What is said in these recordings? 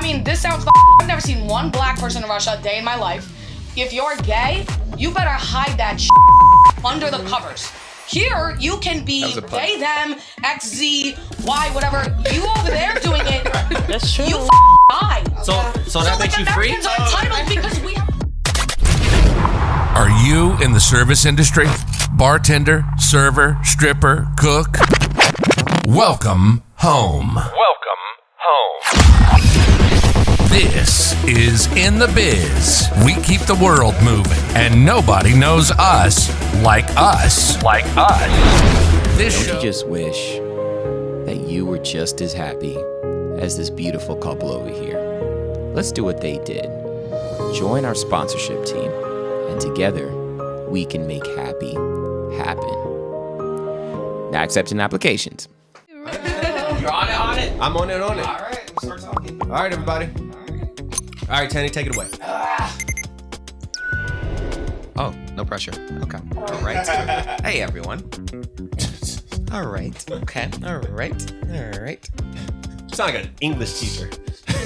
mean, this sounds I've never seen one black person in Russia a day in my life. If you're gay, you better hide that under the covers. Here, you can be they, them, X, Z, Y, whatever. You over there doing it. That's true. You die. So that makes you free? Americans are entitled because we have... Are you in the service industry? Bartender, server, stripper, cook? Welcome home. Welcome home. This is In the Biz. We keep the world moving, and nobody knows us like us. Like us. Don't you just wish that you were just as happy as this beautiful couple over here? Let's do what they did. Join our sponsorship team, and together we can make happy happen. Now accepting applications. You're on it? I'm on it. All right, we'll start talking. All right, everybody. All right, Tanny, take it away. Oh, no pressure. Okay. All right. Hey, everyone. All right. Okay. All right. You sound like an English teacher.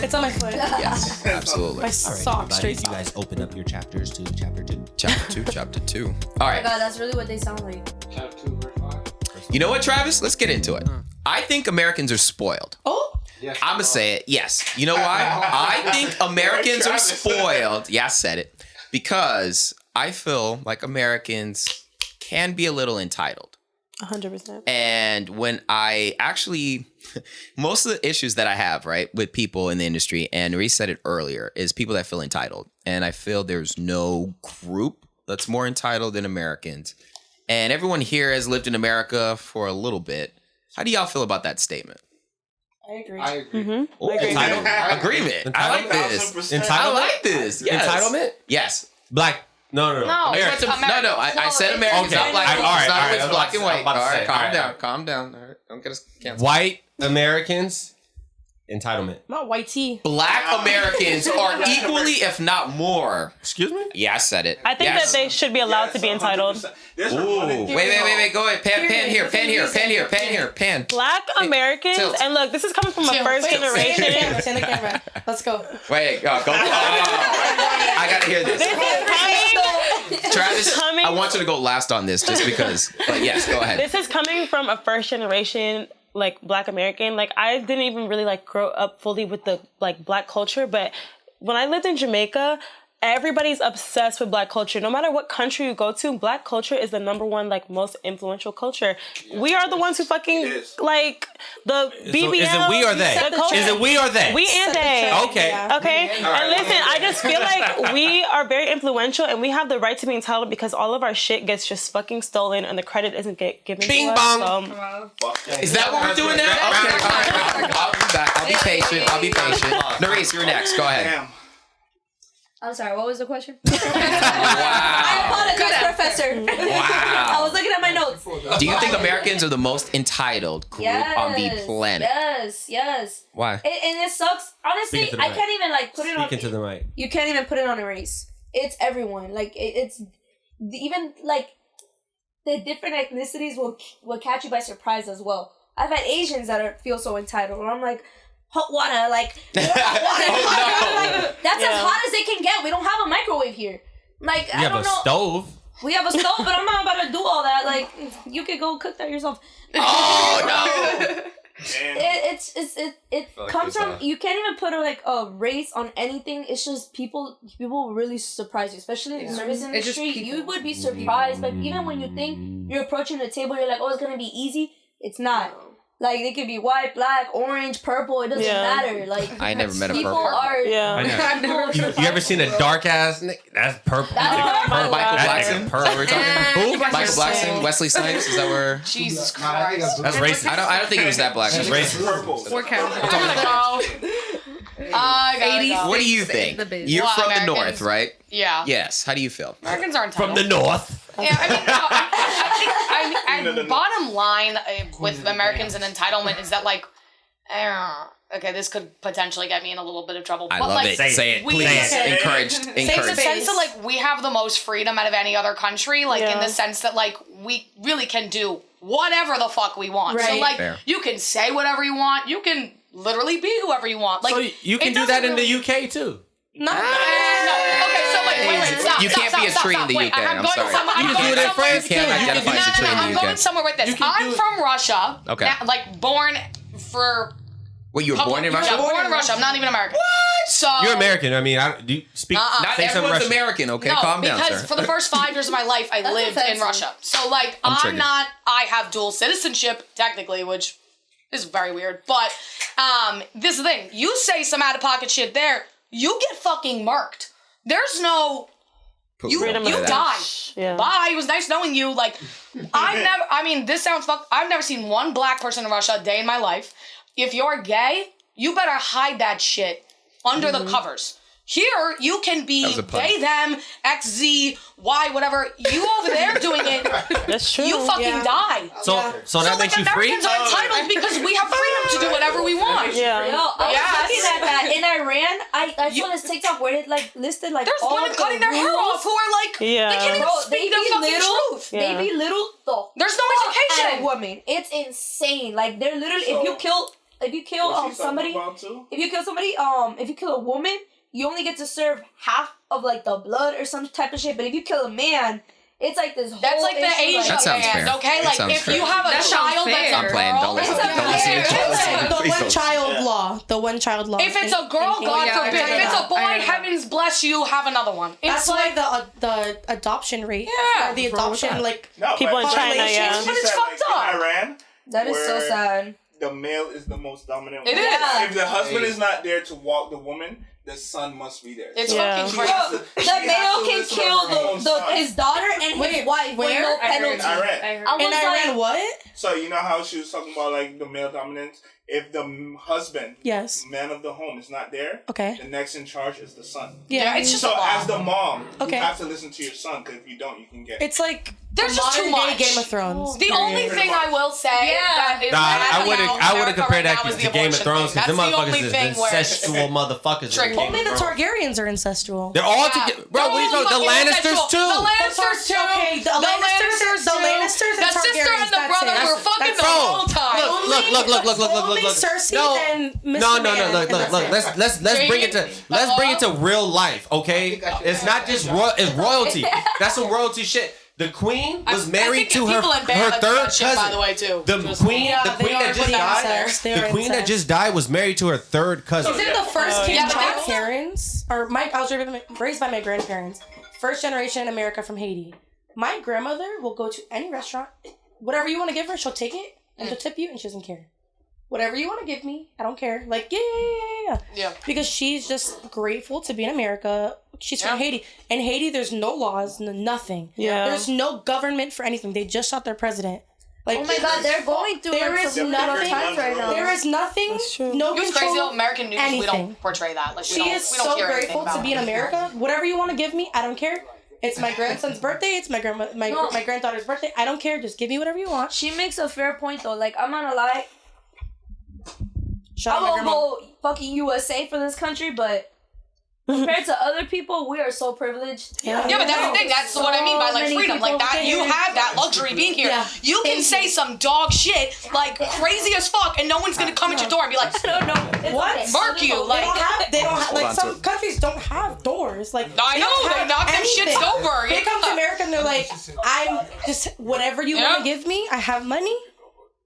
It's on my foot. Yes, absolutely. My sock, straight You guys open up your chapters to chapter 2. Chapter 2. All Oh right. my god, that's really what they sound like. Chapter 2, verse 5. You know what, Travis? Let's get into it. I think Americans are spoiled. Oh? Yes, I'm going to say it. Yes. You know why? I think Americans are spoiled. Yeah, I said it. Because I feel like Americans can be a little entitled. 100%. And when I actually, most of the issues that I have, right, with people in the industry, and Reese said it earlier, is people that feel entitled. And I feel there's no group that's more entitled than Americans. And everyone here has lived in America for a little bit. How do y'all feel about that statement? I agree. Mm-hmm. Ooh, agreement. I like this. Entitlement? I like this. Yes. Entitlement? Yes. Black. No. No, American. it's American. No. I said Americans, Okay. not black. All right, It's not all right. always I was black and white. about All to right, say, calm down. All right, don't get us canceled. White Americans, entitlement. Not white tea. Black Americans are equally, if not more. Excuse me? Yeah, I said it. I think that they should be allowed to be entitled. Ooh. Wait. Go ahead. Pen here. Black Americans, Tilt. and look, this is coming from a first generation. It's in the camera. Let's go. Wait, go. I gotta hear this. This is coming. Travis, coming- I want you to go last on this just because. But yes, go ahead. This is coming from a first generation, like, Black American. Like, I didn't even really, like, grow up fully with the, like, Black culture. But when I lived in Jamaica, everybody's obsessed with Black culture. No matter what country you go to, Black culture is the number one, like, most influential culture. We are the ones who fucking, like, the BBL. Is it we or they? the culture. Is it we or they? We and they. Okay. Okay? And listen, I just feel like we are very influential and we have the right to be entitled because all of our shit gets just fucking stolen and the credit isn't given Bing to bong. us. So, Is that what we're doing now? Okay, all right. I'll be back. I'll be patient. Nerese, you're next. Go ahead. I'm sorry, what was the question? Wow. I apologize, Professor. I Wow. was looking at my notes. Do you think Americans are the most entitled group on the planet? Yes. Why? And it sucks. Honestly, Speaking to the I mic. can't even like put it on. Speaking to the mic. You can't even put it on a race. It's everyone. Like it's even like the different ethnicities will catch you by surprise as well. I've had Asians that feel so entitled, and I'm like, hot water, like more hot water. Like, that's as hot as they can get. We don't have a microwave here. Like You I have don't a know. stove. We have a stove, but I'm not about to do all that. Like you could go cook that yourself. Oh no! It comes from you can't even put a race on anything. It's just people will really surprise you, especially in the service industry. You would be surprised, but even when you think you're approaching the table, you're like, oh, it's gonna be easy. It's not. Like they could be white, black, orange, purple. It doesn't matter. Like I never met a people purple. are. Yeah. I know. I've never You ever seen a dark ass nigga? That's purple. That's purple. Michael That's Blackson. purple. Is that what we're talking? Who? Michael Blackson, Wesley Snipes. Is that where? Jesus Christ. That's racist. I don't think it was that black. That's racist. We're counting. I gotta go. What do you think? You're Well, from the Americans- north, right? Yeah. Yes. How do you feel? Americans aren't From entitled. the north. Yeah, I think bottom line with Americans and entitlement is that like, okay, this could potentially get me in a little bit of trouble. I but love like, it. Say it, we- please. Encouraged. Say in the Encouraged. sense that like we have the most freedom out of any other country, like in Yeah. the sense that like we really can do whatever the fuck we want. So Right. like Fair. you can say whatever you want. You can literally be whoever you want. Like, So you can do that in the UK too. No. Okay, so wait. Stop. You can't be a tree in the UK. I'm sorry. You can do it in France. You can't identify as a tree in the I'm UK. going somewhere with this. I'm from Russia. Okay. Like, born for... Wait, you were born in Russia? Yeah, born in Russia. I'm not even American. What? So... You're American. I mean, do you speak... Not everyone's American, okay? No, Calm down, because sir. for the first 5 years of my life, I lived in Russia. So, like, triggered. I have dual citizenship, technically, which is very weird. But this is the thing. You say some out-of-pocket shit there, you get fucking marked. There's no... You die. Yeah. Bye. It was nice knowing you. Like, this sounds fucked. I've never seen one black person in Russia a day in my life. If you're gay, you better hide that shit under the covers. Here, you can be they, them, X, Z, Y, whatever. You over there doing it, That's true. you fucking die. So that makes you free? Americans are entitled because we have freedom to do whatever we want. Yeah. Yo, I was looking at that in Iran. I saw this TikTok where it like listed like There's all women of cutting the their hair rules. off who are like, they can't even speak the fucking truth. Yeah. They belittle the There's no fuck education. out of women. It's insane. Like they're literally if you kill somebody, if you kill a woman, you only get to serve half of like the blood or some type of shit. But if you kill a man, it's like this whole That's like the issue, Asian That sounds man, fair. okay? That Like sounds if fair. you have a That sounds child that's fair. a I'm playing. girl, Don't listen. it's Don't listen to fair. The Please one don't. child law. The one child law. if it's a girl, God forbid. If it's a boy, heavens bless you, have another one. That's It's why like the adoption rate. Yeah. The adoption People in China, yeah. But it's fucked up. In Iran, That is so sad. the male is the most dominant. It one. is. If the husband is not there to walk the woman, the son must be there. It's Yeah. fucking She crazy. has to- The she has male to can listen to kill her own son. his daughter and his wife with no penalty. In Iran. I was In Iran, like, what? So you know how she was talking about like the male dominance? If the husband, Yes. man of the home, is not there, Okay. the next in charge is the son. Yeah, it's just So a law. as the mom, Okay. you have to listen to your son because if you don't, you can get. It's like There's a just too modern-day much. Game of Thrones. The only thing I will say that is I wouldn't compare that to to Game of Thrones because them motherfuckers is incestual motherfuckers. in Game Only of the Thrones. Targaryens are incestual. They're all together. Bro, what are you talking? The Lannisters too. The Lannisters too. Okay, the Lannisters and The sister and Targaryens, the that's brother it. were fucking the Bro, whole time. look. Cersei No, and Mr. no. Man, Look. and that's it. Let's bring it to real life, okay? It's not just it's royalty. That's some royalty shit. The queen was married to her third cousin. By the way, too. The queen that just died. incest. They The are queen that incest. just died was married to her third cousin. Isn't the first kid Yeah, but my that's- parents, or I was raised by my grandparents, first generation in America from Haiti. My grandmother will go to any restaurant, whatever you want to give her, she'll take it and she'll tip you, and she doesn't care. Whatever you want to give me, I don't care. Like, yeah. Because she's just grateful to be in America. She's from Haiti. In Haiti, there's no laws, nothing. Yeah. There's no government for anything. They just shot their president. Like, oh my god, they're going through there like is some nothing. times right now. There is nothing. No It was control. crazy. American news, we anything. don't portray that. Like, She is we don't so hear anything grateful about to be in it. America. Whatever you want to give me, I don't care. It's my grandson's birthday. It's my granddaughter's birthday. I don't care. Just give me whatever you want. She makes a fair point though. Like I'm not gonna lie, Shout I out my won't grandma. go fucking USA for this country, but compared to other people, we are so privileged. Yeah. Yeah, but that's the thing. That's what I mean by like many freedom. Like people that, you there. have that luxury being here. Yeah. You can say some dog shit like crazy as fuck, and no one's gonna come at your door and be like, What? "Mark you!" Like, They don't have. Like on to some it. countries don't have doors. Like I know don't they have knock them anything. shits over. They come to America and they're like, I'm just whatever you want to give me. I have money.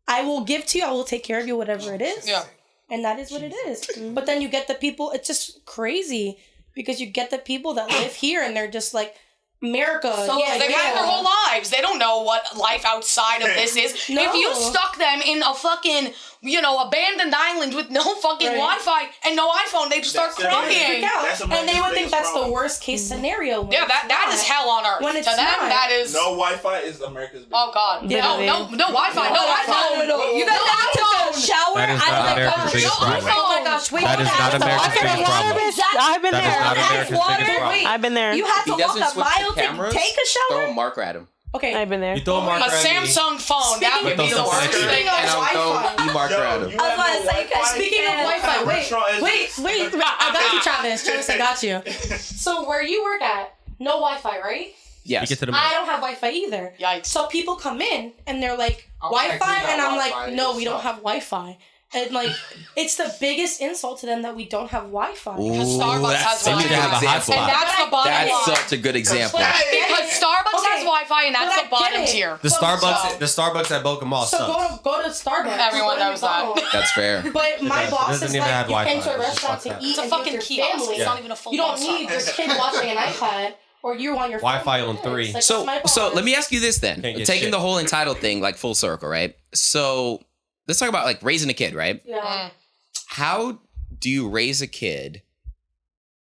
I will give to you. I will take care of you. Whatever it is. Yeah. And that is what it is. But then you get the people. It's just crazy because you get the people that live here and they're just like America. So yeah, They've had their whole lives. They don't know what life outside of this is. No. If you stuck them in a fucking, abandoned island with no fucking Wi-Fi and no iPhone, they'd start That's their crying. Freak out. That's And they would America's think that's the problem. worst case scenario. when Yeah, it's that is not. hell on earth. When To it's them, not. that is. No Wi-Fi is America's. Oh God. Literally. No Wi-Fi. No iPhone. You guys have to shower. That is not America's biggest problem. Oh my gosh! Wait, That is not America's biggest problem. I've been That is there. not America's biggest problem. I've been there. You have If to he walk doesn't a switch mile the to cameras, take a throw shower. a marker at him. Okay. I've been there. You throw a A marker at me. Samsung phone. That would be the Speaking of worst extra- thing. And Wi-Fi. I'll throw E-marker at him. I was about to say, guys, Speaking of Wi-Fi, wait, I got you, Travis. Travis, I got you. So where you work at, no Wi-Fi, right? Yes. Get to the I don't have Wi-Fi either. Yikes. So people come in and they're like, Wi-Fi? And I'm like, no, we don't have Wi-Fi. And like, it's the biggest insult to them that we don't have Wi-Fi. Because Starbucks has such a Wi-Fi. good example. And that's the bottom line. That's such a good example. Because Starbucks has Wi-Fi, and that's the bottom tier. The Starbucks at Boca Mall So sucks. go to Starbucks. Everyone knows that. That's fair. But my boss doesn't is even like, have you came Wi-Fi. to a It's restaurant just to eat It's a and fucking with your kiosk. family. It's not even a full You don't need your kid watching an iPad or you on your phone. Wi-Fi on 3. Like, So that's my let me ask you this then. Can't get Taking shit. the whole entitled thing like full circle, right? So let's talk about like raising a kid, right? Yeah. How do you raise a kid,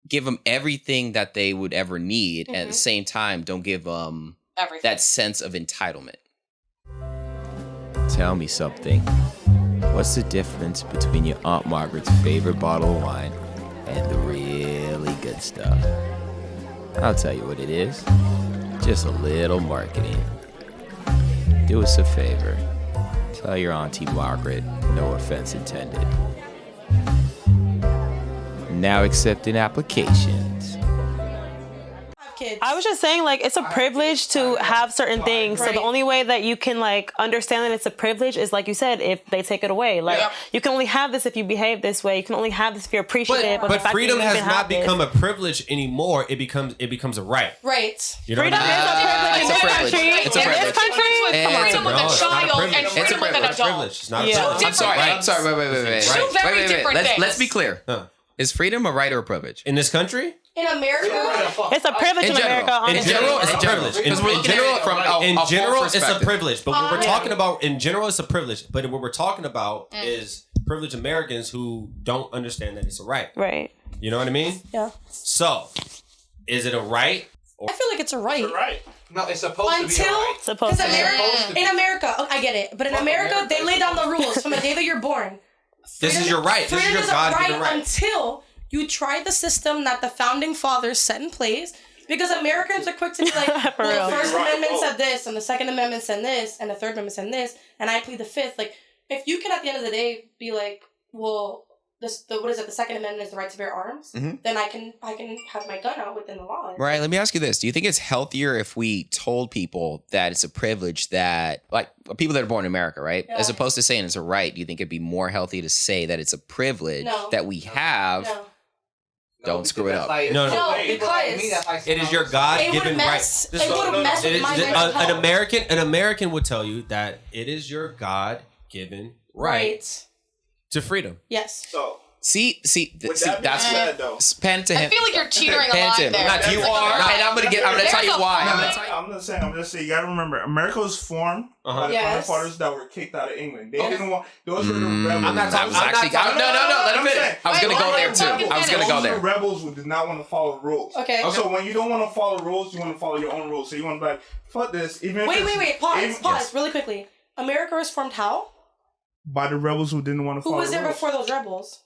give them everything that they would ever need, and at the same time don't give them Everything. that sense of entitlement? Tell me something. What's the difference between your Aunt Margaret's favorite bottle of wine and the really good stuff? I'll tell you what it is. Just a little marketing. Do us a favor. Tell your Auntie Margaret, no offense intended. Now accepting applications. Kids. I was just saying, like, it's a privilege to have certain things. So the only way that you can, like, understand that it's a privilege is, like you said, if they take it away. Like, you can only have this if you behave this way. You can only have this if you're appreciative. But freedom has not become a privilege anymore. It becomes a right. Right. You know Freedom what I is mean? a privilege in this country. It's a In this privilege. country, Freedom with a child and freedom with an It's a adult. privilege. It's not a Yeah. privilege. Two I'm sorry. different I'm sorry. Wait. Two very different things. Let's be clear. Is freedom a right or a privilege? In this country? In America, it's a privilege in America. In honestly. general, it's a privilege. In general, it's a privilege. But what we're talking about, in general, it's a privilege. But what we're talking about is privileged Americans who don't understand that it's a right. Right. You know what I mean? Yeah. So, is it a right? I feel like it's a right. It's right. No, it's supposed to be a right. Supposed to be. In America, I get it. But in America, they lay down the rules from the day that you're born. This is your right. This is your God-given right. Until you try the system that the founding fathers set in place. Because Americans are quick to be like, well, the First Amendment said this, and the Second Amendment said this, and the Third Amendment said this, and I plead the Fifth. Like, if you can at the end of the day be like, well, the Second Amendment is the right to bear arms, then I can have my gun out within the law. Right. Let me ask you this. Do you think it's healthier if we told people that it's a privilege that, like, people that are born in America, right? Yeah. As opposed to saying it's a right, do you think it'd be more healthy to say that it's a privilege that we have? No. Don't screw it up. No, because it is your God-given right. It would mess with my An American would tell you that it is your God-given right to freedom. Yes. So See, that's said, though, pen to him. I feel like you're teetering a lot there. You are, and I'm gonna tell you why. I'm just saying, you gotta remember, America was formed by the founding fathers that were kicked out of England. They didn't want, those were the rebels. No, let him finish. I was gonna go there too. Those were rebels who did not want to follow the rules. Okay. So when you don't want to follow rules, you want to follow your own rules. So you want to be like, fuck this. Even Wait, pause, really quickly. America was formed how? By the rebels who didn't want to follow Who was the there rules. before those rebels?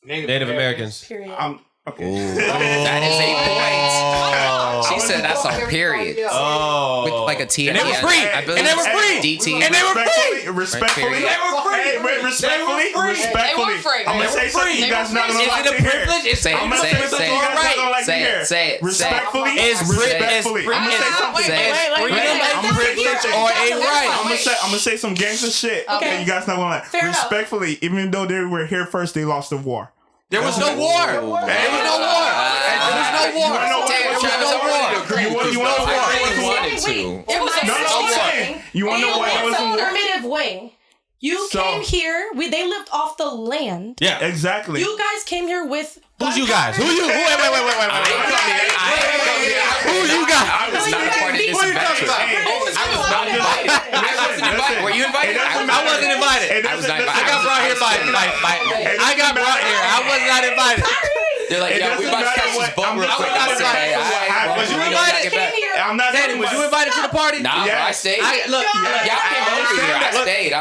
Native Americans. Period. Okay. That is a point. She said that's a period. Oh. With like a T. And they were free. I believe And they were free. DT. And they were free. Respectfully. They were free. Hey, respectfully. They were free. I'm gonna say something you guys not gonna like to hear. Say I'm gonna say something you guys not gonna like to hear. Say it. Respectfully. Respectfully. I'm gonna say something. Privilege or a right. I'm gonna say some gangster shit. Okay. You guys not gonna like. Respectfully, even though they were here first, they lost the war. There was no war. There was no war. There was no war. You want to know why? It was a You want to know why there was a war? affirmative way. You came here. They lived off the land. Yeah, exactly. You guys came here with. Who's you guys? Who you? Wait. Who you guys? I was not a part of this adventure. I was not invited. I wasn't invited. Were you invited? I wasn't invited. I was not invited. I got brought here by. I got brought here. I was not invited. They're like, yo, we about to catch this boat real quick. Was you invited? I'm not. Danny, was you invited to the party? Nah, I stayed. Look, y'all came over here. I stayed.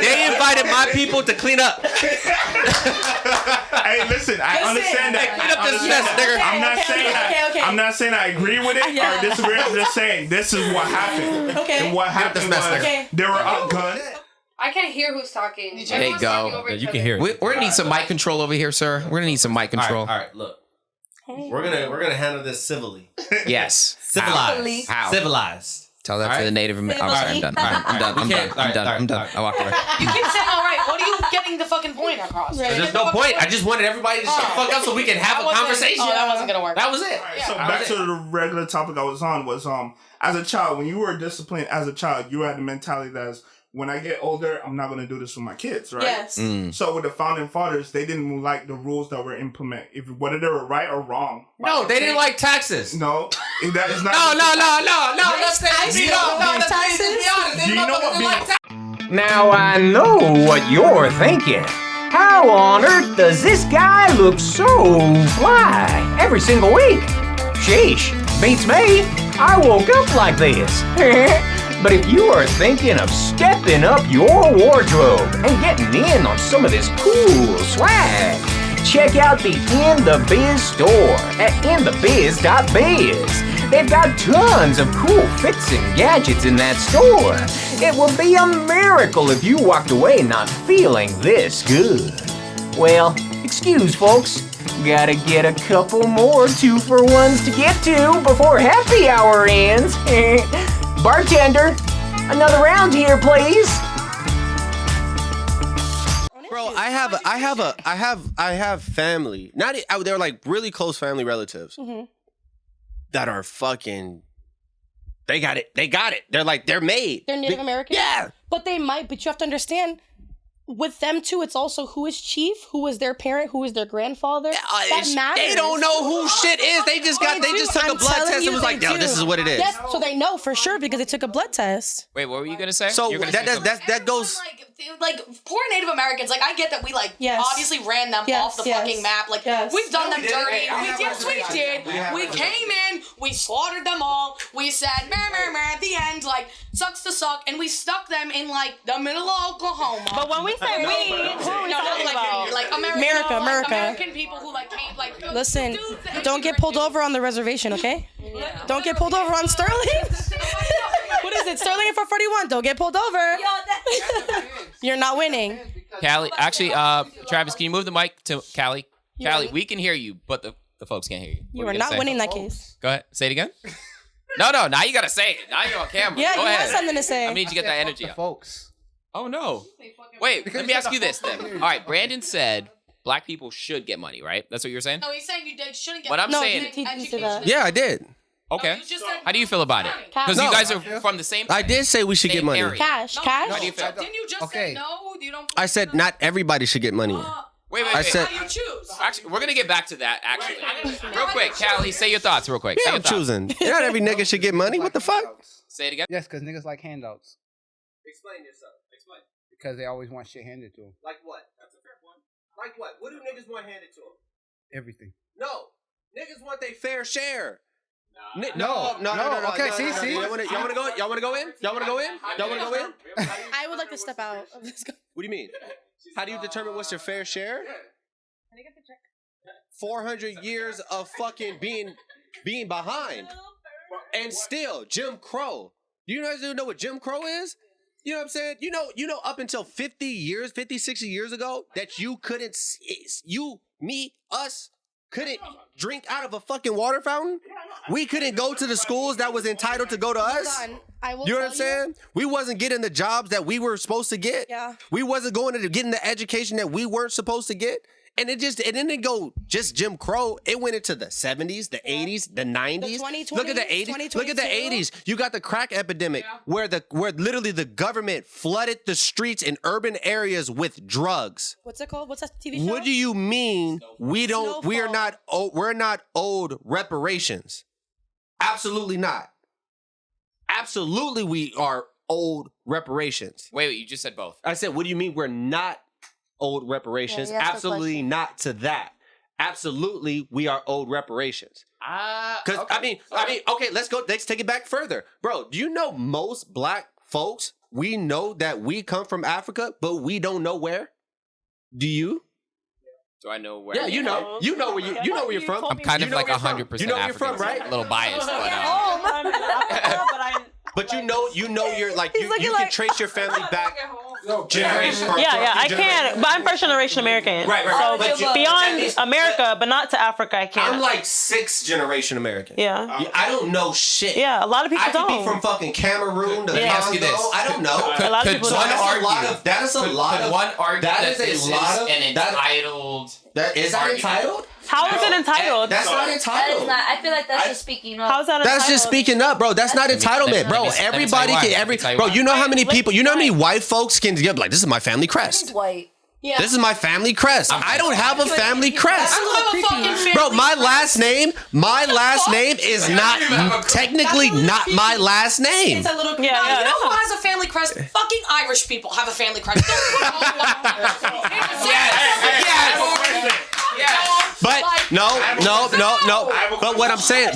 They invited my people to clean up. Hey, listen, I understand that. Clean up this mess, nigga. I'm not saying that. I'm not saying I agree with it or disagree. I'm just saying this is what happened. Okay. And what happened was they were outgunned. I can't hear who's talking. There you go. You can hear it. We're gonna need some mic control over here, sir. We're gonna need some mic control. All right, look. We're gonna handle this civilly. Yes. Civilized. How? Civilized. Tell that to the Native Americans. I'm sorry, I'm done. I'm done. I walked away. You keep saying all right. What are you getting getting the fucking point across. Right. There's no point. I just wanted everybody to shut the fuck up so we can have a conversation. Oh, that wasn't gonna work. That was it. Right, so back to the regular topic I was on was as a child, when you were disciplined as a child, you had the mentality that when I get older, I'm not going to do this with my kids, right? Yes. So with the founding fathers, they didn't like the rules that were implemented, whether they were right or wrong. No, they didn't like taxes. No, that is not. No. Let's be honest. Do you know what? Now I know what you're thinking. How on earth does this guy look so fly every single week? Sheesh, beats me. I woke up like this. But if you are thinking of stepping up your wardrobe and getting in on some of this cool swag, check out the In the Biz store at inthebiz.biz. They've got tons of cool fits and gadgets in that store. It would be a miracle if you walked away not feeling this good. Well, excuse folks, gotta get a couple more 2-for-1s to get to before happy hour ends. Bartender, another round here, please. Bro, I have family. They're like really close family relatives that are fucking. They got it. They're like they're made. They're Native American. Yeah, but you have to understand. With them too, it's also who is chief, who is their parent, who is their grandfather. That matters. They don't know who shit is. They just took a blood test and was like, yo, this is what it is. Yes, so they know for sure because they took a blood test. Wait, what were you gonna say? So that goes. Like poor Native Americans, like I get that we obviously ran them off the fucking map. Like we've done them dirty. We did. We came in, we slaughtered them all. We said at the end, like sucks to suck, and we stuck them in like the middle of Oklahoma. But when we say who are we talking about? Like American people who like came like. Listen, don't get pulled over on the reservation, okay? Yeah. Don't get pulled over on Sterling. What is it? Sterling for 41. Don't get pulled over. You're not winning. Callie, actually, Travis, can you move the mic to Callie? Callie, we can hear you, but the folks can't hear you. You are not winning that case. Go ahead. Say it again. No, now you gotta say it. Now you're on camera. Yeah, Go you ahead. have something to say. I need you to get that energy. Folks. Oh no. Wait, let me ask you this then. All right, Brandon said black people should get money, right? That's what you're saying? No, he's saying you shouldn't get money. But I'm saying... he did that. Yeah, I did. Okay. How do you feel about it? Because you guys are from the same... I did say we should get money. Area. Cash. How do you feel? Didn't you just say no? You don't... I said not everybody should get money. Wait. I said, how do you choose? Actually, we're gonna get back to that. Actually, real quick, Callie, say your thoughts, real quick. Yeah, I'm choosing. Not every nigga should get money. What the fuck? Say it again. Yes, because niggas like handouts. Explain yourself. Explain. Because they always want shit handed to them. Like what? That's a fair point. Like what? What do niggas want handed to them? Everything. No, niggas want their fair share. No. Okay, see. Y'all wanna go? Y'all wanna go in? I would like to step out of this. What do you mean? How do you determine what's your fair share? 400 years of fucking being behind. And still, Jim Crow. You guys know what Jim Crow is? You know what I'm saying? You know, up until 50, 60 years ago, that you couldn't, us, couldn't drink out of a fucking water fountain? We couldn't go to the schools that was entitled to go to us? You know what I'm saying? We wasn't getting the jobs that we were supposed to get. Yeah. We wasn't going to getting the education that we weren't supposed to get. And it didn't go just Jim Crow. It went into the 70s, the 80s, the 90s. Look at the 80s. Look at the 80s. You got the crack epidemic where literally the government flooded the streets in urban areas with drugs. What's it called? What's that TV show? What do you mean we're not owed reparations? Absolutely not. Absolutely we are owed reparations. Wait, you just said both. I said, what do you mean we're not owed reparations? Absolutely not to that. Absolutely, we are owed reparations. Because I mean, okay, let's take it back further, bro. Do you know most black folks? We know that we come from Africa, but we don't know where. Do you? Do I know where? Yeah, you know where you're from. I'm kind of like 100% African. You know where you're from, right? A little biased, but. But you know you're like you can trace your family back. Generation. Yeah, I can't. But I'm first generation American. Right. So beyond America, but not to Africa, I can't. I'm like 6th generation American. Yeah. I don't know shit. Yeah, a lot of people I could don't. be from fucking Cameroon to Let me ask you Congo. this. I don't know. A lot of people don't. That is a lot of. One argue that that is a this lot is of an entitled. Is that entitled? How is it entitled? That's not That entitled. is not. I feel like that's just speaking up. How's that entitled? That's just speaking up, bro. That's not entitlement, bro. Everybody can. Bro, you know how many people? You know how many white folks can get like, this is my family crest. He's white. Yeah. This is my family crest. I don't have a family crest. I don't have a fucking family Bro, my crest. last name is not technically not my last name. It's a little You know who has a family crest? Fucking Irish people have a family crest. But no. But what I'm saying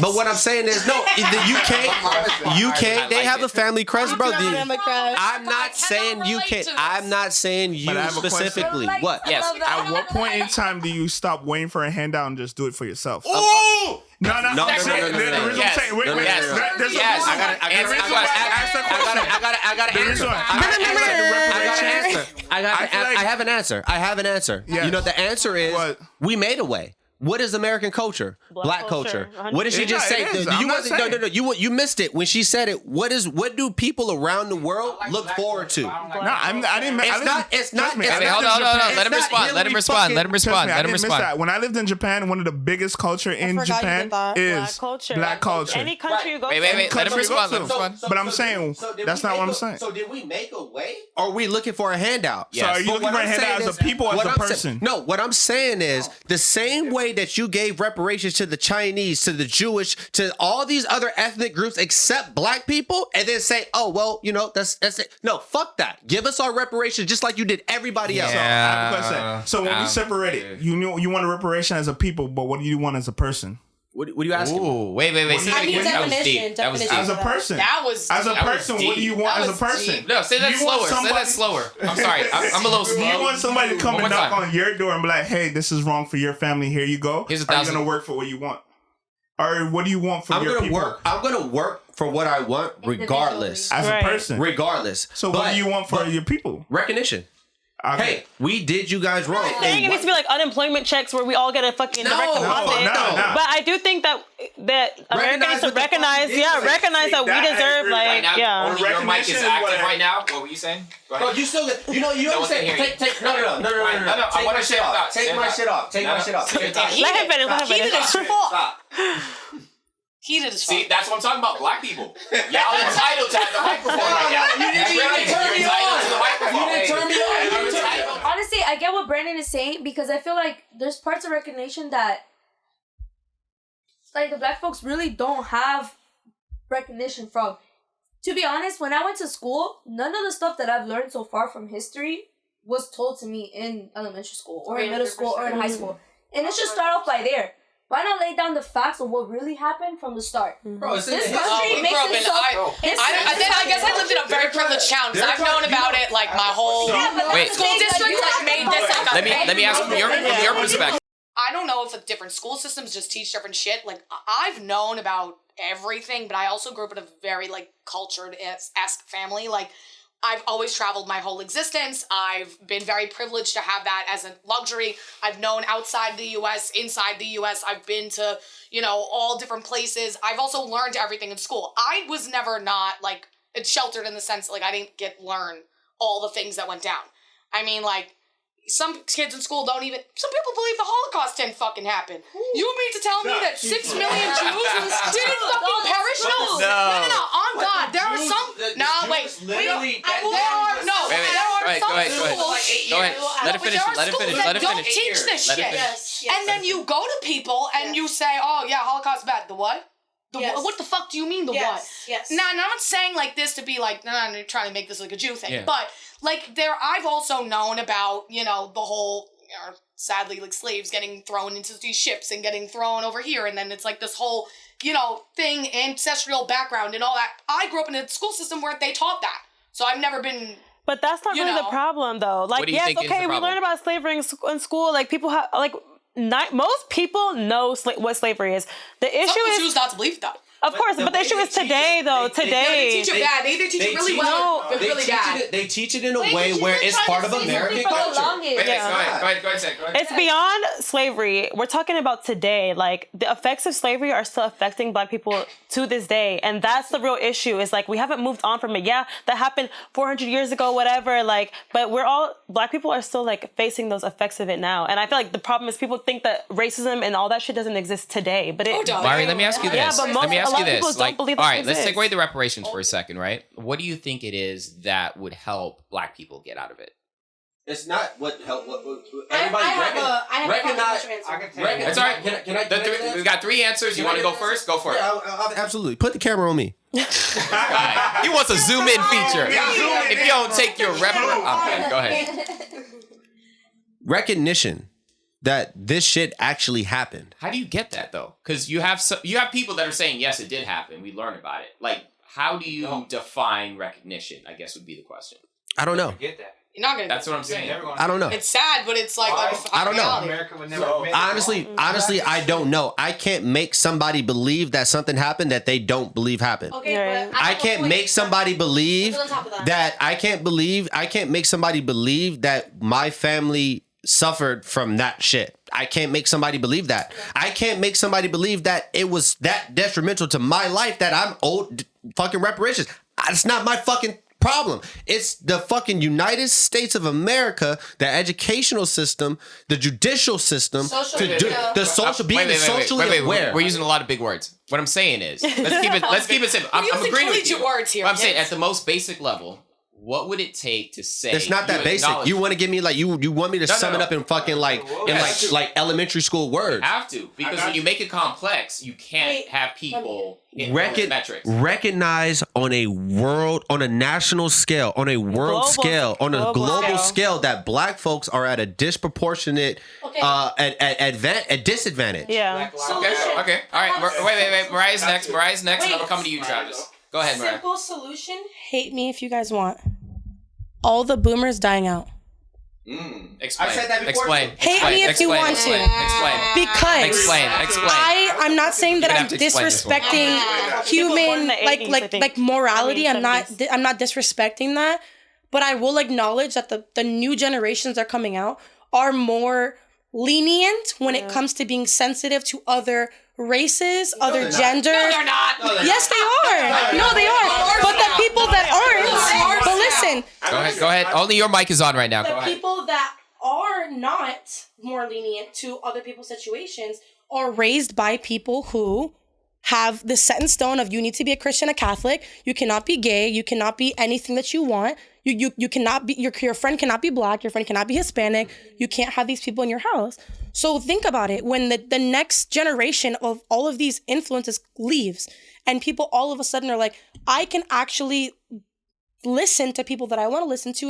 is no. The UK, they have a family crest, bro. I'm not saying you can. I'm not saying you But I have a question. specifically. What? Yes. At what point in time do you stop waiting for a handout and just do it for yourself? Ooh! No. No. The reason I'm saying, wait, Yes. there's a Yes. reason why- I have an answer. Yes. You know, the answer is What? we made a way. What is American culture? Black culture. What did she just say? It is. I'm not saying. No. You missed it when she said it. What do people around the world look forward to? No, I didn't. It's not. Wait, hold on. Let him respond. Let him respond. When I lived in Japan, one of the biggest culture in Japan is black culture. Any country you go to. Wait. Let him respond. But I'm saying that's not what I'm saying. So did we make a way? Or are we looking for a handout? So are you looking for a handout as a people or as a person? No, what I'm saying is the same way that you gave reparations to the Chinese, to the Jewish, to all these other ethnic groups except black people, and then say, oh, well, you know, that's it. No, fuck that. Give us our reparations just like you did everybody else. So I have a question. So when we separate it, you want a reparation as a people, but what do you want as a person? What are you asking? Ooh, wait. I need definition. That was deep. As a person. As a person, what do you want as a person? No, say that slower. Say that slower. I'm sorry. I'm a little slow. Do you want somebody to come and knock on your door and be like, hey, this is wrong for your family. Here you go. Here's Are you going to work for what you want? Or what do you want from your people? I'm going to work for what I want regardless. As a person. Regardless. So what do you want for your people? Recognition. Okay. Hey, we did you guys wrong. I think it needs to be like unemployment checks where we all get a fucking direct deposit. No. But I do think that America needs to recognize that we deserve Right now, only your mic is Recognition is active what right now. What were you saying? Go ahead. Bro, you still get, you know what I'm saying? No. I want to shit off. Take my shit off. Take my shit off. Let him finish. Heated as fuck. Heated as fuck. See, that's what I'm talking about. Black people. Y'all entitled to have the microphone right now. You didn't turn me on. You didn't turn me on. Honestly, I get what Brandon is saying because I feel like there's parts of recognition that like the black folks really don't have recognition from. To be honest, when I went to school, none of the stuff that I've learned so far from history was told to me in elementary school or in middle school or in high school. And it should start off by there. Why not lay down the facts of what really happened from the start? Bro, this country makes it so... I guess I lived in a very privileged town because I've known about it like my whole school district like made this like a Let me ask from your perspective. I don't know if the different school systems just teach different shit. Like I've known about everything, but I also grew up in a very like cultured-esque family. Like I've always traveled my whole existence. I've been very privileged to have that as a luxury. I've known outside the U.S., inside the U.S. I've been to, all different places. I've also learned everything in school. I was never not, like, sheltered in the sense, like, I didn't learn all the things that went down. I mean, like, some kids in school some people believe the Holocaust didn't fucking happen. You mean to tell me that 6 million Jews didn't fucking perish? No, on God. There are some, Go ahead. Let it finish. That don't teach this shit. Yes. And then you go to people and you say, oh yeah, Holocaust bad. The what? What the fuck do you mean the what? Yes. Nah, I'm not saying like this to be like, I'm trying to make this like a Jew thing. Yeah. But like I've also known about, the whole, sadly, like slaves getting thrown into these ships and getting thrown over here. And then it's like this whole, thing, ancestral background and all that. I grew up in a school system where they taught that. So I've never been... But that's not really the problem, though. Like, do you think is the we problem? learn about slavery in school. Like, people have, most people know what slavery is. The issue Some is... choose not to believe that. Of course, but the issue is today, though. Today. They teach it bad. They either teach it really well or really bad. They teach it in a way where it's part of American culture. Go ahead. It's beyond slavery. We're talking about today. Like, the effects of slavery are still affecting Black people to this day. And that's the real issue. Is like, we haven't moved on from it. Yeah, that happened 400 years ago, whatever. Like, but Black people are still like facing those effects of it now. And I feel like the problem is people think that racism and all that shit doesn't exist today. But it Mari, let me ask you this. Yeah, but let me ask you this. Like, all right, let's take away the reparations for a second, right? What do you think it is that would help Black people get out of it? It's not what help. Everybody recognize. It's all right. Can I we got 3 answers. You want to go first? Go for it. Yeah, absolutely. Put the camera on me. He wants a zoom in feature. If you don't take your okay, go ahead. Recognition that this shit actually happened. How do you get that though? Because you have people that are saying yes, it did happen. We learned about it. Like, how do you define recognition? I guess would be the question. I don't know. Get that. You're not gonna. That's what I'm saying. I don't know. It's sad, but it's like I don't know. Honestly, I don't know. I can't make somebody believe that something happened that they don't believe happened. Okay, but I can't make somebody believe that I can't make somebody believe that my family suffered from that shit. I can't make somebody believe that. I can't make somebody believe that it was that detrimental to my life that I'm owed fucking reparations. It's not my fucking problem. It's the fucking United States of America, the educational system, the judicial system, socially aware. We're using a lot of big words. What I'm saying is, let's keep it simple. I'm agreeing with you. Words here. I'm saying at the most basic level, what would it take to say? It's not that basic. You want to give me like you want me to sum it up in fucking like elementary school words. You have to, because when you make it complex, you can't have people in metrics. Recognize on a national scale, on a world scale, on a global scale that Black folks are at a disproportionate at disadvantage. Yeah. Okay. All right. Wait. Mariah's next, and then I'll come to you, Travis. Go ahead, Mariah. Simple solution. Hate me if you guys want. All the boomers dying out. Explain. I said that before. Explain. Hate me if you want to. Because Explain. I'm not saying that I'm disrespecting human like morality. I'm not disrespecting that. But I will acknowledge that the new generations that are coming out are more lenient when it comes to being sensitive to other races, other gender. No, they're not. Yes, they are. No, they are. But the people that aren't. But listen. Go ahead. Only your mic is on right now. The people that are not more lenient to other people's situations are raised by people who have the set in stone of you need to be a Christian, a Catholic. You cannot be gay. You cannot be anything that you want. You cannot be, your friend cannot be Black. Your friend cannot be Hispanic. You can't have these people in your house. So think about it. When the next generation of all of these influences leaves and people all of a sudden are like, I can actually listen to people that I want to listen to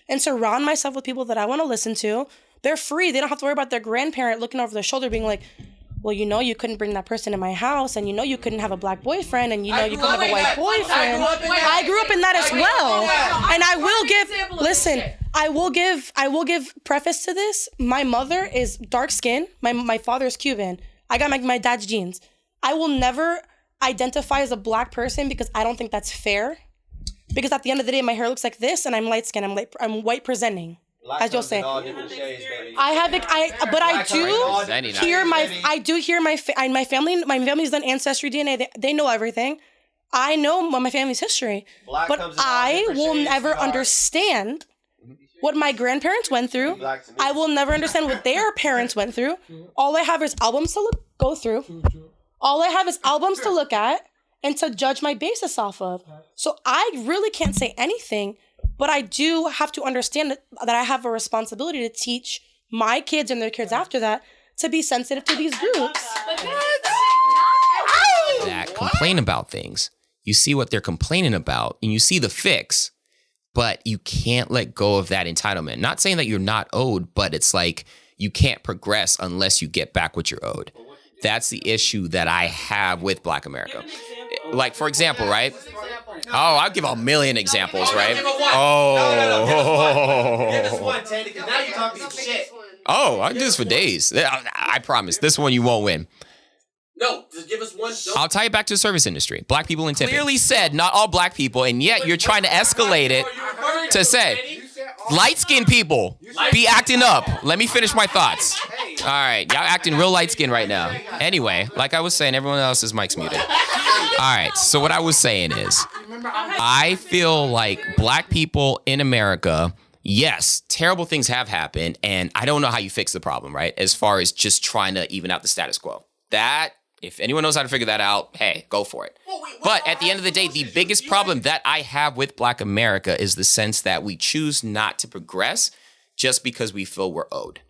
and surround myself with people that I want to listen to. They're free. They don't have to worry about their grandparent looking over their shoulder being like, well, you couldn't bring that person in my house, and you couldn't have a Black boyfriend, and you couldn't have a white boyfriend. I grew up in that as well. And I will give preface to this. My mother is dark skinned. My father is Cuban. I got my dad's genes. I will never identify as a Black person because I don't think that's fair. Because at the end of the day, my hair looks like this, and I'm light skinned. I'm white presenting. As you'll say, I do hear my family. My family's done ancestry DNA. They know everything. I know my family's history, but I will never understand what my grandparents went through. I will never understand what their parents went through. All I have is albums to go through. All I have is albums to look at and to judge my basis off of. So I really can't say anything. But I do have to understand that I have a responsibility to teach my kids and their kids after that to be sensitive to these groups. That complain about things. You see what they're complaining about and you see the fix, but you can't let go of that entitlement. Not saying that you're not owed, but it's like you can't progress unless you get back what you're owed. That's the issue that I have with Black America. Like, for example, right? Oh, I'll give a million examples, right? Give us one, Tandy, because now you're talking shit. Oh, I can do this for days. I promise. This one you won't win. No, just give us one. I'll tie it back to the service industry. Black people in tipping. Clearly said not all black people, and yet you're trying to escalate it to say light-skinned people be acting up. Let me finish my thoughts. All right, y'all acting real light-skinned right now. Anyway, like I was saying, everyone else's mic's muted. All right, so what I was saying is, I feel like black people in America, yes, terrible things have happened, and I don't know how you fix the problem, right? As far as just trying to even out the status quo. That, if anyone knows how to figure that out, hey, go for it. But at the end of the day, the biggest problem that I have with Black America is the sense that we choose not to progress just because we feel we're owed.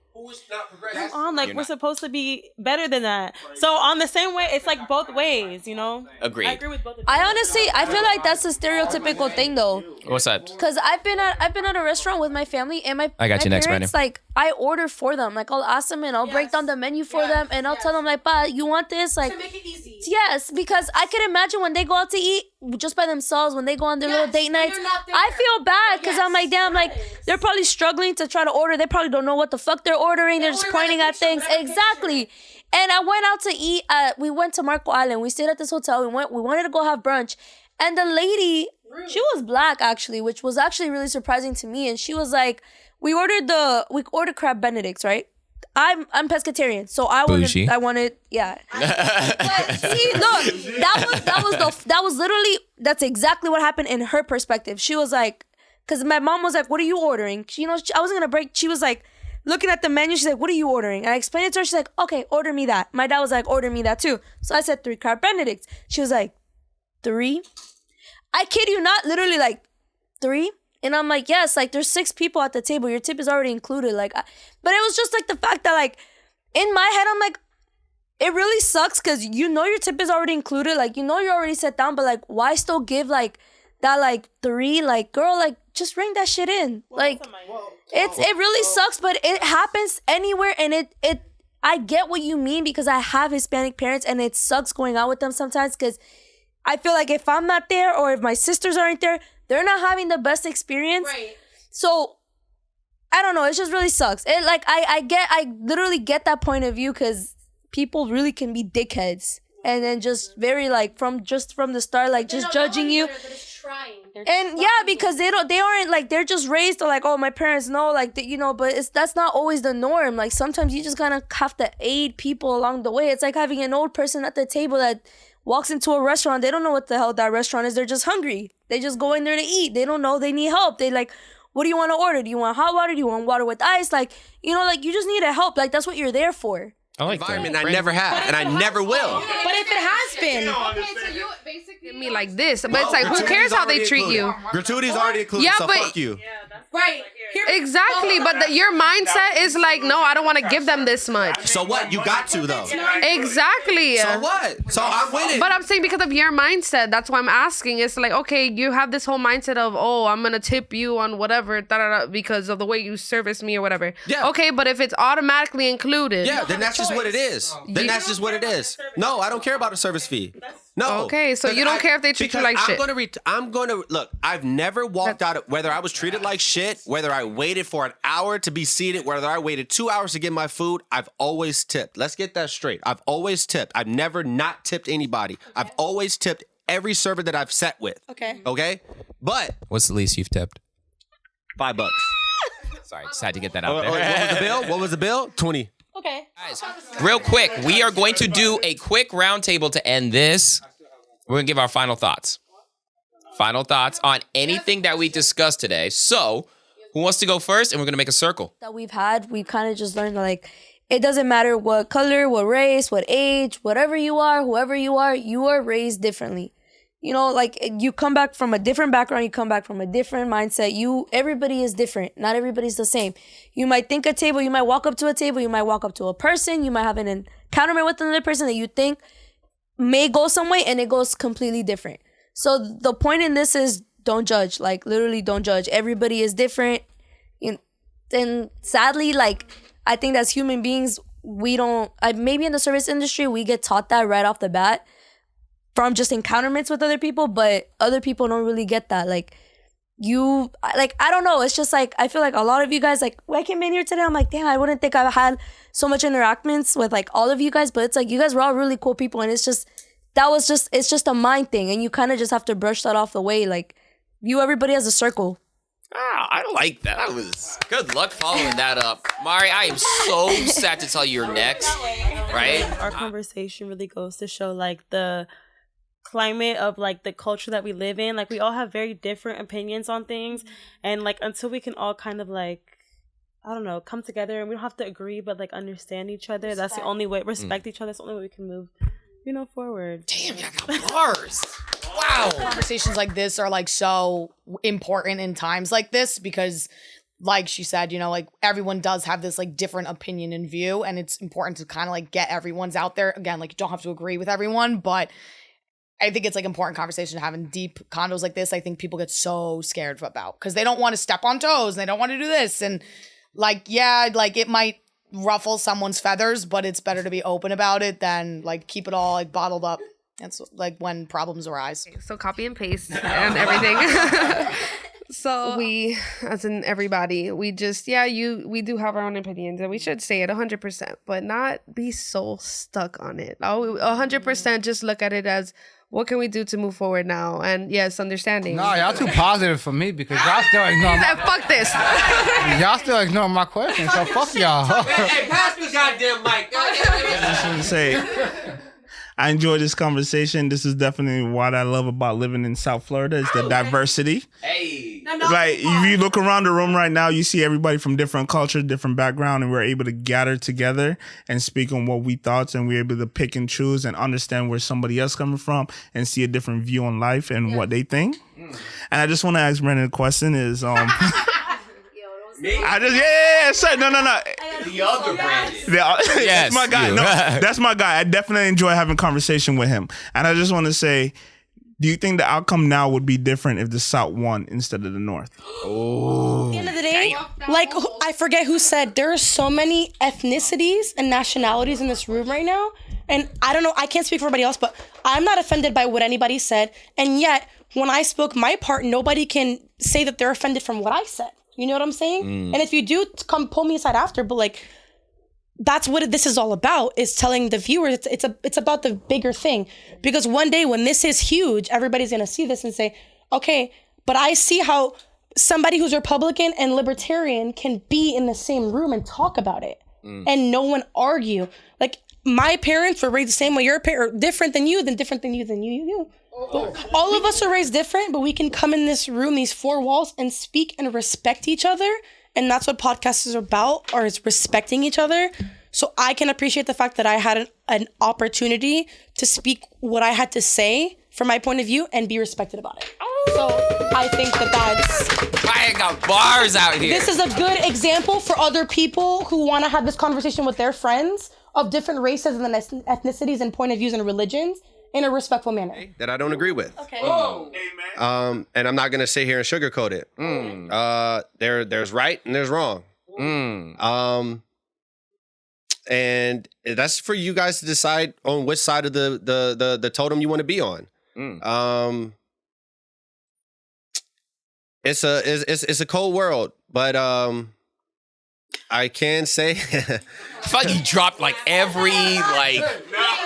Come on, like we're supposed to be better than that. So on the same way, it's like both ways, you know? Agreed. I agree with both of you. I feel like that's a stereotypical thing though. What's that? Because I've been at a restaurant with my family and my I got my you next, parents, Brandon. like I order for them. Like I'll ask them and I'll break down the menu for them and I'll tell them like, "Pa, you want this?" Like to make it easy. Yes, because I can imagine when they go out to eat just by themselves, when they go on their little date nights, I feel bad because I'm like, damn, like they're probably struggling to try to order. They probably don't know what the fuck they're ordering. They're just pointing at things. Exactly. And I went out to eat. We went to Marco Island. We stayed at this hotel. We wanted to go have brunch. And the lady, she was Black actually, which was actually really surprising to me. And she was like, we ordered crab Benedicts, right? I'm pescatarian, so I wanted, yeah. But see, look, that's exactly what happened in her perspective. She was like, because my mom was like, "What are you ordering?" I wasn't gonna break. She was like, looking at the menu. She's like, "What are you ordering?" And I explained it to her. She's like, "Okay, order me that." My dad was like, "Order me that too." So I said 3 crab Benedicts. She was like, 3? I kid you not, literally like 3. And I'm like, yes, like there's 6 people at the table. Your tip is already included. Like, but it was just like the fact that like in my head, I'm like, it really sucks because you know your tip is already included. Like, you know you're already set down, but like, why still give like that like 3? Like, girl, like just ring that shit in. Like, it really sucks, but it happens anywhere. And I get what you mean because I have Hispanic parents and it sucks going out with them sometimes because I feel like if I'm not there or if my sisters aren't there, they're not having the best experience. Right. So, I don't know. It just really sucks. It like I literally get that point of view because people really can be dickheads. And then just very like from the start, like just judging you. They're just trying. And yeah, because they aren't like, they're just raised to like, oh, my parents know, like, you know, but that's not always the norm. Like sometimes you just kind of have to aid people along the way. It's like having an old person at the table that walks into a restaurant. They don't know what the hell that restaurant is. They're just hungry. They just go in there to eat. They don't know. They need help. They like, what do you want to order? Do you want hot water? Do you want water with ice? Like, you know, like you just need help. Like that's what you're there for. I like environment I never have and I never will. But if it has been, Okay, so you basically me like this, but it's like, who cares how they treat you? Gratuity's already included, so fuck you. Right. Exactly, but your mindset is like, no, I don't want to give them this much. So what? You got to though. Exactly. So what? So I'm winning. But I'm saying because of your mindset, that's why I'm asking. It's like, okay, you have this whole mindset of, oh, I'm gonna tip you on whatever, because of the way you service me or whatever. Yeah. Okay, but if it's automatically included, yeah, then that's just what it is. Then that's just what it is. No, I don't care about a service fee. No. Okay, so you don't care if they treat you like shit. I'm gonna look. I've never walked out whether I was treated like shit, whether I waited for an hour to be seated, whether I waited 2 hours to get my food. I've always tipped. Let's get that straight. I've always tipped. I've never not tipped anybody. I've always tipped every server that I've sat with. Okay. Okay. But what's the least you've tipped? $5. Sorry, just had to get that out there. What was the bill? What was the bill? 20. Okay. Guys, real quick, we are going to do a quick roundtable to end this. We're going to give our final thoughts. Final thoughts on anything that we discussed today. So, who wants to go first? And we're going to make a circle. That we've kind of just learned that, like, it doesn't matter what color, what race, what age, whatever you are, whoever you are raised differently. You know, like, you come back from a different background, you come back from a different mindset. Everybody is different. Not everybody's the same. You might think a table, you might walk up to a table, you might walk up to a person, you might have an encounter with another person that you think may go some way, and it goes completely different. So the point in this is don't judge. Like, literally don't judge. Everybody is different. And sadly, like, I think as human beings, we don't, maybe in the service industry, we get taught that right off the bat from just encounterments with other people, but other people don't really get that. Like, I don't know. It's just like, I feel like a lot of you guys, like, when I came in here today, I'm like, damn, I wouldn't think I've had so much interactions with like all of you guys, but it's like, you guys were all really cool people. And it's just a mind thing. And you kind of just have to brush that off the way. Like, view everybody as a circle. I like that. That was good luck following that up. Mari, I am so sad to tell you you're next. Right? Our conversation really goes to show like the climate of like the culture that we live in. Like we all have very different opinions on things, and like until we can all kind of like, I don't know, come together, and we don't have to agree, but like understand each other. That's the only way. Respect each other. That's the only way we can move, forward. Damn, you got bars. Wow. Conversations like this are like so important in times like this because, like she said, like everyone does have this like different opinion and view, and it's important to kind of like get everyone's out there. Again, like you don't have to agree with everyone, but I think it's like important conversation having deep condos like this. I think people get so scared about because they don't want to step on toes and they don't want to do this. And like, yeah, like it might ruffle someone's feathers, but it's better to be open about it than like keep it all like bottled up. That's like when problems arise. So copy and paste and everything. So we, as in everybody, we just, we do have our own opinions and we should say it 100%, but not be so stuck on it. 100% just look at it as, what can we do to move forward now? And yes, understanding. No, y'all too positive for me because y'all still ignore fuck this. Y'all still ignore my question, so fuck y'all. Hey, pass the goddamn mic. I just want to say, I enjoy this conversation. This is definitely what I love about living in South Florida is the diversity. Hey. Like, if you look around the room right now, you see everybody from different cultures, different background, and we're able to gather together and speak on what we thought, and we're able to pick and choose and understand where somebody else coming from and see a different view on life and what they think. And I just want to ask Brandon a question is, I just no. The other Brandon. That's my guy. No, that's my guy. I definitely enjoy having conversation with him. And I just want to say, do you think the outcome now would be different if the South won instead of the North? At the end of the day, like I forget who said there are so many ethnicities and nationalities in this room right now. And I don't know, I can't speak for everybody else, but I'm not offended by what anybody said. And yet, when I spoke my part, nobody can say that they're offended from what I said. You know what I'm saying? And if you do, come pull me aside after. But like, that's what this is all about, is telling the viewers it's about the bigger thing. Because one day when this is huge, everybody's going to see this and say, okay, but I see how somebody who's Republican and Libertarian can be in the same room and talk about it. And no one argue. Like, my parents were raised the same way your parents, different than you, you. All of us are raised different, but we can come in this room, these four walls, and speak and respect each other. And that's what podcasts is about, or is respecting each other. So I can appreciate the fact that I had an opportunity to speak what I had to say from my point of view and be respected about it. So I think that's... I got bars out here. This is a good example for other people who want to have this conversation with their friends of different races and ethnicities and point of views and religions in a respectful manner. That I don't agree with. Okay. And I'm not gonna sit here and sugarcoat it. There's right and there's wrong. And that's for you guys to decide on which side of the totem you want to be on. It's a cold world, but I can say I feel like you dropped like every like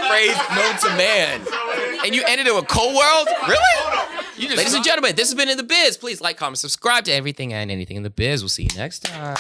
phrase known to man, and you ended it with cold world. Really? Ladies and gentlemen, this has been In the Biz. Please like, comment, subscribe to everything and anything in the biz. We'll see you next time.